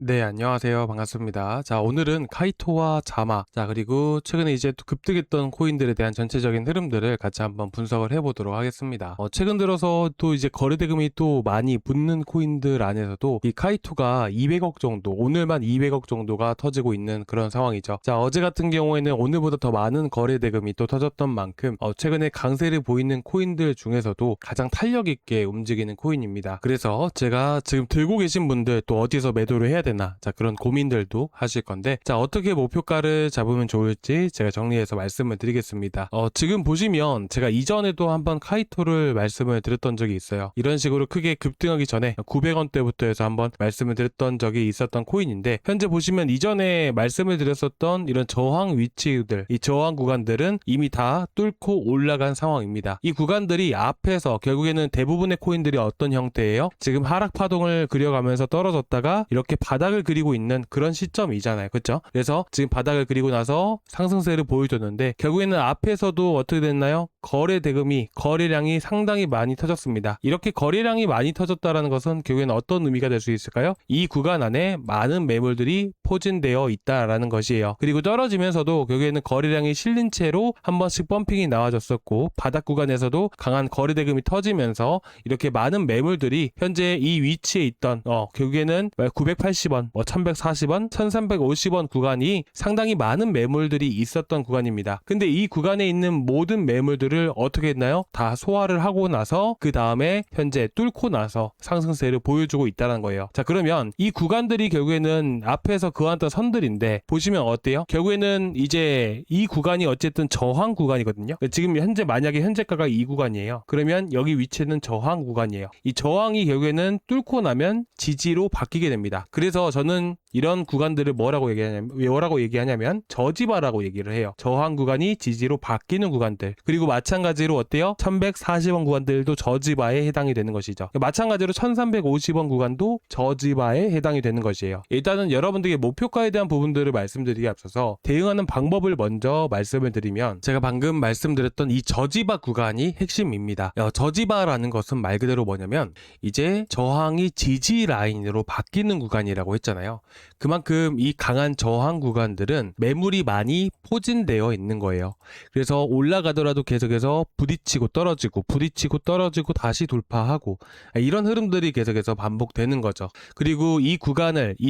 네, 안녕하세요. 반갑습니다. 자, 오늘은 카이토와 자마, 자, 그리고 최근에 이제 또 급등했던 코인들에 대한 전체적인 흐름들을 같이 한번 분석을 해보도록 하겠습니다. 최근 들어서 또 이제 거래대금이 또 많이 붙는 코인들 안에서도 이 카이토가 200억 정도, 오늘만 200억 정도가 터지고 있는 그런 상황이죠. 자, 어제 같은 경우에는 오늘보다 더 많은 거래대금이 또 터졌던 만큼 최근에 강세를 보이는 코인들 중에서도 가장 탄력 있게 움직이는 코인입니다. 그래서 제가 지금 들고 계신 분들 또 어디서 매도를 해야 되나, 자, 그런 고민들도 하실 건데, 자, 어떻게 목표가를 잡으면 좋을지 제가 정리해서 말씀을 드리겠습니다. 지금 보시면 제가 이전에도 한번 카이토를 말씀을 드렸던 적이 있어요. 이런 식으로 크게 급등하기 전에 900원대부터 해서 한번 말씀을 드렸던 적이 있었던 코인인데, 현재 보시면 이전에 말씀을 드렸었던 이런 저항 위치들, 이 저항 구간들은 이미 다 뚫고 올라간 상황입니다. 이 구간들이 앞에서 결국에는 대부분의 코인들이 어떤 형태예요? 지금 하락 파동을 그려가면서 떨어졌다가 이렇게 바닥을 그리고 있는 그런 시점이잖아요. 그렇죠? 그래서 지금 바닥을 그리고 나서 상승세를 보여줬는데, 결국에는 앞에서도 어떻게 됐나요? 거래량이 상당히 많이 터졌습니다. 이렇게 거래량이 많이 터졌다는 것은 결국에는 어떤 의미가 될 수 있을까요? 이 구간 안에 많은 매물들이 포진되어 있다라는 것이에요. 그리고 떨어지면서도 결국에는 거래량이 실린 채로 한 번씩 펌핑이 나와줬었고, 바닥 구간에서도 강한 거래대금이 터지면서 이렇게 많은 매물들이 현재 이 위치에 있던 결국에는 980원, 1140원, 1350원 구간이 상당히 많은 매물들이 있었던 구간입니다. 근데 이 구간에 있는 모든 매물들을 어떻게 했나요? 다 소화를 하고 나서 그 다음에 현재 뚫고 나서 상승세를 보여주고 있다는 거예요. 자, 그러면 이 구간들이 결국에는 앞에서 그어왔던 선들인데, 보시면 어때요? 결국에는 이제 이 구간이 어쨌든 저항 구간이거든요. 지금 만약에 현재가가 이 구간이에요. 그러면 여기 위치는 저항 구간이에요. 이 저항이 결국에는 뚫고 나면 지지로 바뀌게 됩니다. 그래서 저는 이런 구간들을 뭐라고 얘기하냐면 저지바라고 얘기를 해요. 저항 구간이 지지로 바뀌는 구간들. 그리고 마찬가지로 어때요? 1140원 구간들도 저지바에 해당이 되는 것이죠. 마찬가지로 1350원 구간도 저지바에 해당이 되는 것이에요. 일단은 여러분들에게 목표가에 대한 부분들을 말씀드리기 앞서서 대응하는 방법을 먼저 말씀을 드리면, 제가 방금 말씀드렸던 이 저지바 구간이 핵심입니다. 저지바라는 것은 말 그대로 뭐냐면 이제 저항이 지지 라인으로 바뀌는 구간이라고 했잖아요. 그만큼 이 강한 저항 구간들은 매물이 많이 포진되어 있는 거예요. 그래서 올라가더라도 계속해서 부딪히고 떨어지고 다시 돌파하고, 이런 흐름들이 계속해서 반복되는 거죠. 그리고 이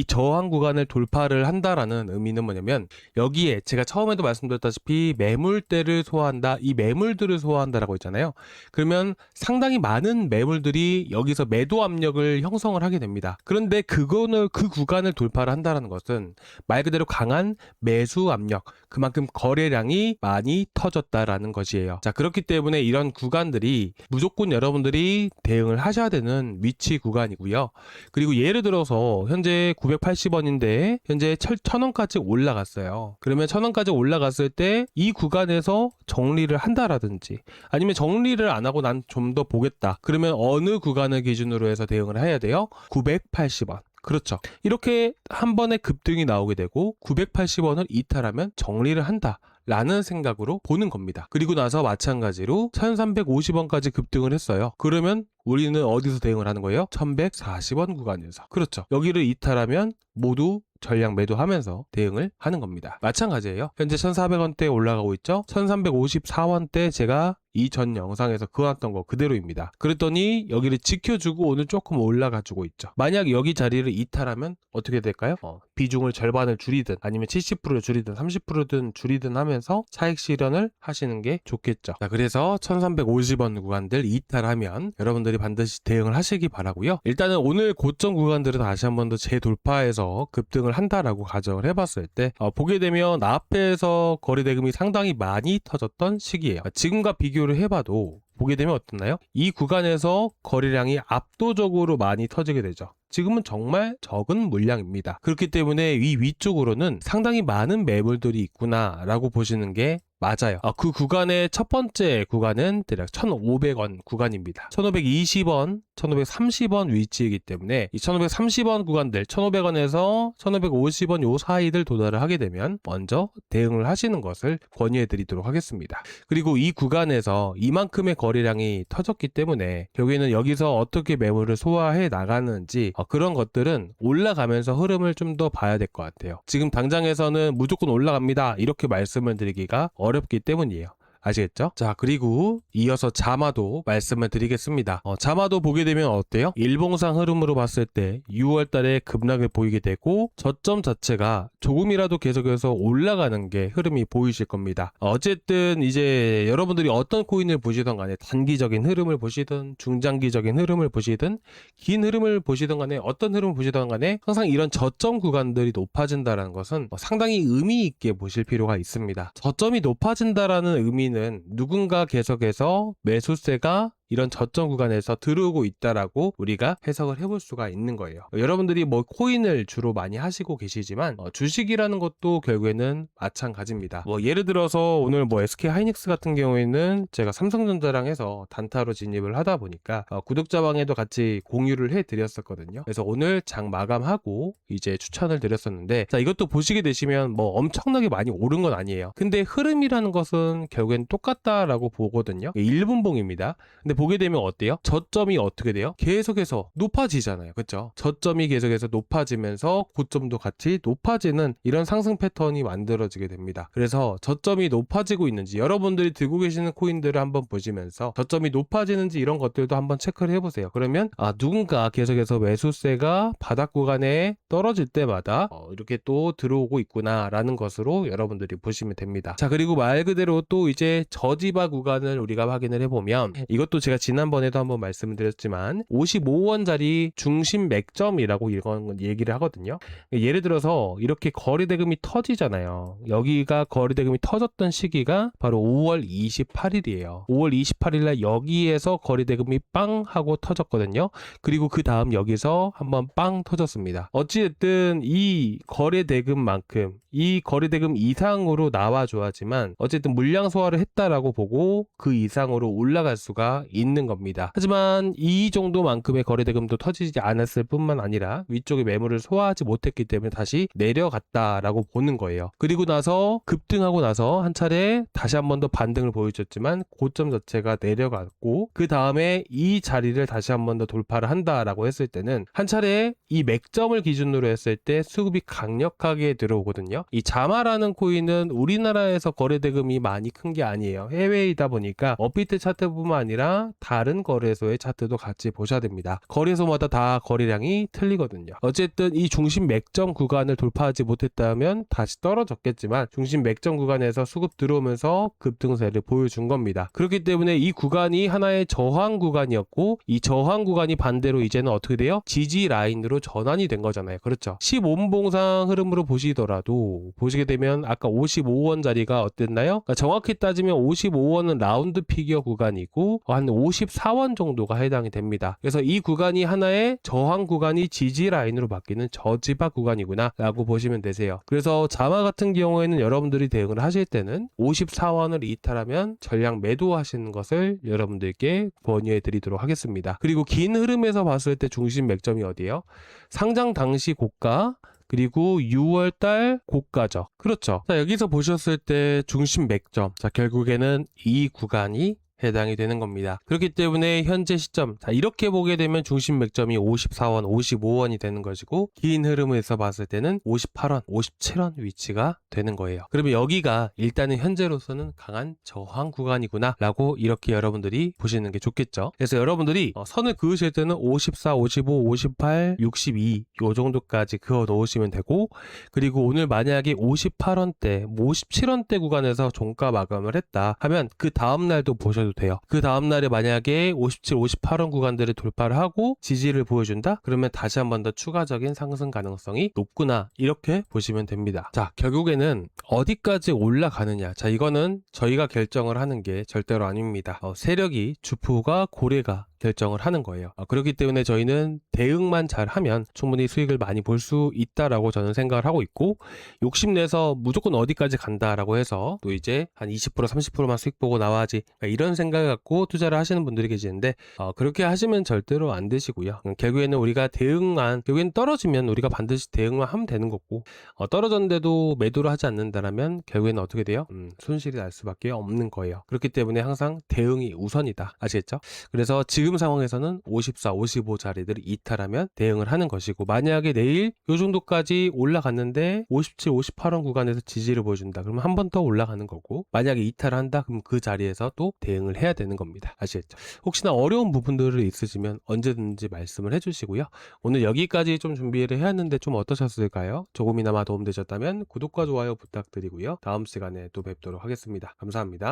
저항 구간을 돌파를 한다라는 의미는 뭐냐면, 여기에 제가 처음에도 말씀드렸다시피 매물대를 소화한다, 이 매물들을 소화한다라고 했잖아요. 그러면 상당히 많은 매물들이 여기서 매도 압력을 형성을 하게 됩니다. 그런데 그 구간을 돌파를 한다는 것은 말 그대로 강한 매수 압력, 그만큼 거래량이 많이 터졌다라는 것이에요. 자, 그렇기 때문에 이런 구간들이 무조건 여러분들이 대응을 하셔야 되는 위치 구간이고요. 그리고 예를 들어서 현재 980원인데 현재 1000원까지 올라갔어요. 그러면 1000원까지 올라갔을 때 이 구간에서 정리를 한다라든지, 아니면 정리를 안 하고 난 좀 더 보겠다, 그러면 어느 구간을 기준으로 해서 대응을 해야 돼요? 980원. 그렇죠. 이렇게 한 번에 급등이 나오게 되고 980원을 이탈하면 정리를 한다 라는 생각으로 보는 겁니다. 그리고 나서 마찬가지로 1350원까지 급등을 했어요. 그러면 우리는 어디서 대응을 하는 거예요? 1140원 구간에서. 그렇죠. 여기를 이탈하면 모두 전량 매도하면서 대응을 하는 겁니다. 마찬가지예요. 현재 1400원대에 올라가고 있죠. 1354원대 제가 이전 영상에서 그어놨던 거 그대로입니다. 그랬더니 여기를 지켜주고 오늘 조금 올라가지고 있죠. 만약 여기 자리를 이탈하면 어떻게 될까요? 비중을 절반을 줄이든 아니면 70%를 줄이든 30%든 줄이든 하면서 차익 실현을 하시는 게 좋겠죠. 자, 그래서 1350원 구간들 이탈하면 여러분들이 반드시 대응을 하시기 바라고요. 일단은 오늘 고점 구간들을 다시 한 번 더 재돌파해서 급등을 한다라고 가정을 해봤을 때 보게 되면 앞에서 거래대금이 상당히 많이 터졌던 시기예요. 지금과 비교를 해봐도 보게 되면 어떻나요? 이 구간에서 거래량이 압도적으로 많이 터지게 되죠. 지금은 정말 적은 물량입니다. 그렇기 때문에 이 위쪽으로는 상당히 많은 매물들이 있구나 라고 보시는 게 맞아요. 그 구간의 첫 번째 구간은 대략 1,500원 구간입니다. 1,520원, 1,530원 위치이기 때문에 이 1,530원 구간들 1,500원에서 1,550원 요 사이를 도달을 하게 되면 먼저 대응을 하시는 것을 권유해 드리도록 하겠습니다. 그리고 이 구간에서 이만큼의 거래량이 터졌기 때문에 결국에는 여기서 어떻게 매물을 소화해 나가는지 그런 것들은 올라가면서 흐름을 좀 더 봐야 될 것 같아요. 지금 당장에서는 무조건 올라갑니다 이렇게 말씀을 드리기가 어렵기 때문이에요. 아시겠죠? 자, 그리고 이어서 자마도 말씀을 드리겠습니다. 자마도 보게 되면 어때요? 일봉상 흐름으로 봤을 때 6월 달에 급락을 보이게 되고 저점 자체가 조금이라도 계속해서 올라가는 게 흐름이 보이실 겁니다. 어쨌든 이제 여러분들이 어떤 코인을 보시던 간에 단기적인 흐름을 보시든 중장기적인 흐름을 보시든 긴 흐름을 보시던 간에 어떤 흐름을 보시던 간에 항상 이런 저점 구간들이 높아진다는 것은 상당히 의미 있게 보실 필요가 있습니다. 저점이 높아진다라는 의미는 누군가 계속해서 매수세가 이런 저점 구간에서 들어오고 있다라고 우리가 해석을 해볼 수가 있는 거예요. 여러분들이 뭐 코인을 주로 많이 하시고 계시지만 주식이라는 것도 결국에는 마찬가지입니다. 뭐 예를 들어서 오늘 뭐 SK 하이닉스 같은 경우에는 제가 삼성전자랑 해서 단타로 진입을 하다 보니까 구독자방에도 같이 공유를 해드렸었거든요. 그래서 오늘 장 마감하고 이제 추천을 드렸었는데, 자, 이것도 보시게 되시면 뭐 엄청나게 많이 오른 건 아니에요. 근데 흐름이라는 것은 결국엔 똑같다라고 보거든요. 1분봉입니다. 근데 보게 되면 어때요? 저점이 어떻게 돼요? 계속해서 높아지잖아요. 그렇죠? 저점이 계속해서 높아지면서 고점도 같이 높아지는 이런 상승 패턴이 만들어지게 됩니다. 그래서 저점이 높아지고 있는지 여러분들이 들고 계시는 코인들을 한번 보시면서 저점이 높아지는지 이런 것들도 한번 체크를 해보세요. 그러면 누군가 계속해서 매수세가 바닥 구간에 떨어질 때마다 이렇게 또 들어오고 있구나 라는 것으로 여러분들이 보시면 됩니다. 자, 그리고 말 그대로 또 이제 저지바 구간을 우리가 확인을 해보면 이것도 제가 지난번에도 한번 말씀을 드렸지만 55원짜리 중심 맥점이라고 이런 얘기를 하거든요. 예를 들어서 이렇게 거래대금이 터지잖아요. 여기가 거래대금이 터졌던 시기가 바로 5월 28일이에요. 5월 28일날 여기에서 거래대금이 빵 하고 터졌거든요. 그리고 그 다음 여기서 한번 빵 터졌습니다. 어찌됐든 이 거래대금만큼 이 거래대금 이상으로 나와줘야지만 어쨌든 물량 소화를 했다라고 보고 그 이상으로 올라갈 수가 있는 겁니다. 하지만 이 정도만큼의 거래대금도 터지지 않았을 뿐만 아니라 위쪽에 매물을 소화하지 못했기 때문에 다시 내려갔다라고 보는 거예요. 그리고 나서 급등하고 나서 한 차례 다시 한 번 더 반등을 보여줬지만 고점 자체가 내려갔고 그 다음에 이 자리를 다시 한 번 더 돌파를 한다라고 했을 때는 한 차례 이 맥점을 기준으로 했을 때 수급이 강력하게 들어오거든요. 이 자마라는 코인은 우리나라에서 거래대금이 많이 큰 게 아니에요. 해외이다 보니까 업비트 차트뿐만 아니라 다른 거래소의 차트도 같이 보셔야 됩니다. 거래소마다 다 거래량이 틀리거든요. 어쨌든 이 중심 맥점 구간을 돌파하지 못했다면 다시 떨어졌겠지만 중심 맥점 구간에서 수급 들어오면서 급등세를 보여준 겁니다. 그렇기 때문에 이 구간이 하나의 저항 구간이었고 이 저항 구간이 반대로 이제는 어떻게 돼요? 지지 라인으로 전환이 된 거잖아요. 그렇죠? 15분봉상 흐름으로 보시더라도 보시게 되면 아까 55원짜리가 어땠나요? 그러니까 정확히 따지면 55원은 라운드 피겨 구간이고 한 54원 정도가 해당이 됩니다. 그래서 이 구간이 하나의 저항 구간이 지지 라인으로 바뀌는 저지바 구간이구나 라고 보시면 되세요. 그래서 자마 같은 경우에는 여러분들이 대응을 하실 때는 54원을 이탈하면 전량 매도하시는 것을 여러분들께 권유해 드리도록 하겠습니다. 그리고 긴 흐름에서 봤을 때 중심 맥점이 어디예요? 상장 당시 고가 그리고 6월달 고가죠. 그렇죠. 자, 여기서 보셨을 때 중심 맥점. 자, 결국에는 이 구간이 해당이 되는 겁니다. 그렇기 때문에 현재 시점, 자, 이렇게 보게 되면 중심 맥점이 54원, 55원이 되는 것이고 긴 흐름에서 봤을 때는 58원, 57원 위치가 되는 거예요. 그러면 여기가 일단은 현재로서는 강한 저항 구간이구나 라고 이렇게 여러분들이 보시는 게 좋겠죠. 그래서 여러분들이 선을 그으실 때는 54, 55, 58, 62 요 정도까지 그어 놓으시면 되고, 그리고 오늘 만약에 58원대, 57원대 구간에서 종가 마감을 했다 하면 그 다음날도 보셔도 돼요. 그 다음날에 만약에 57, 58원 구간들을 돌파를 하고 지지를 보여준다? 그러면 다시 한 번 더 추가적인 상승 가능성이 높구나 이렇게 보시면 됩니다. 자, 결국에는 어디까지 올라가느냐, 자, 이거는 저희가 결정을 하는 게 절대로 아닙니다. 세력이 주포가 고래가 결정을 하는 거예요. 그렇기 때문에 저희는 대응만 잘하면 충분히 수익을 많이 볼 수 있다라고 저는 생각을 하고 있고, 욕심내서 무조건 어디까지 간다라고 해서 또 이제 한 20% 30%만 수익 보고 나와야지, 이런 생각 갖고 투자를 하시는 분들이 계시는데, 그렇게 하시면 절대로 안 되시고요. 결국에는 우리가 결국엔 떨어지면 우리가 반드시 대응만 하면 되는 거고, 떨어졌는데도 매도를 하지 않는다라면 결국에는 어떻게 돼요? 손실이 날 수밖에 없는 거예요. 그렇기 때문에 항상 대응이 우선이다. 아시겠죠? 그래서 지금 상황에서는 54, 55 자리들을 이탈하면 대응을 하는 것이고, 만약에 내일 요 정도까지 올라갔는데 57, 58원 구간에서 지지를 보여준다. 그러면 한 번 더 올라가는 거고, 만약에 이탈한다, 그럼 그 자리에서 또 대응을 해야 되는 겁니다. 아시겠죠? 혹시나 어려운 부분들이 있으시면 언제든지 말씀을 해주시고요. 오늘 여기까지 좀 준비를 해왔는데 좀 어떠셨을까요? 조금이나마 도움되셨다면 구독과 좋아요 부탁드리고요. 다음 시간에 또 뵙도록 하겠습니다. 감사합니다.